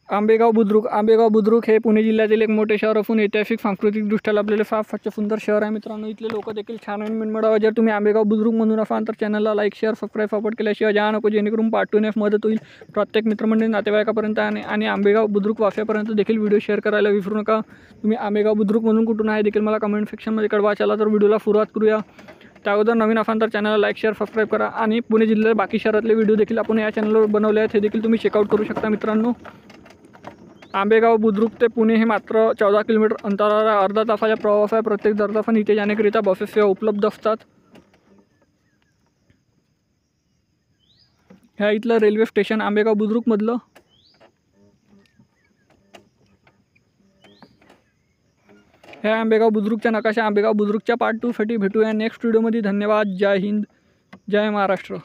आंबेगाव बुद्रुक हे पुणे जिल्ह्यातील एक मोठे शहर असून ऐतिहासिक सांस्कृतिकदृष्ट्या लाभलेले फार सुंदर शहर आहे मित्रांनो। इथले लोक देखील छान आणि मनमिळाऊ। जर तुम्ही आंबेगाव बुद्रुक म्हणून असाल तर चॅनलला लाईक शेअर सबस्क्राईब सपोर्ट केल्याशिवाय जा नको, जेणेकरून पार्ट 2 मदत होईल प्रत्येक मित्रमंडळी नातेवाईकापर्यंत आणि आंबेगाव बुद्रुक वाफ्यापर्यंत देखील व्हिडिओ शेअर करायला विसरू नका। तुम्ही आंबेगाव बुद्रुक म्हणून कुठून आहे देखील मला कमेंट सेक्शनमध्ये कळवा। चला तर व्हिडिओला सुरुवात करूया। त्या अगोदर नवीन असाल तर चॅनलला लाईक शेअर सबस्क्राईब करा आणि पुणे जिल्ह्यात बाकी शहरातले व्हिडिओ देखील आपण या चॅनलवर बनवले आहेत, हे देखील तुम्ही चेकआउट करू शकता मित्रांनो। आंबेगाव बुद्रुक ते पुणे हे मात्र 14 किलोमीटर अंतरावर आहे। अर्धा तासाच्या प्रवास आहे प्रत्येक दरम्यान। इथे जाण्याकरिता बसेस सेवा उपलब्ध असतात। ह्या इथलं रेल्वे स्टेशन आंबेगाव बुद्रुक मधलं। ह्या आंबेगाव बुद्रुकच्या नकाशा। आंबेगाव बुद्रुकच्या पार्ट 2 साठी भेटूया नेक्स्ट व्हिडिओमध्ये। धन्यवाद। जय हिंद, जय महाराष्ट्र।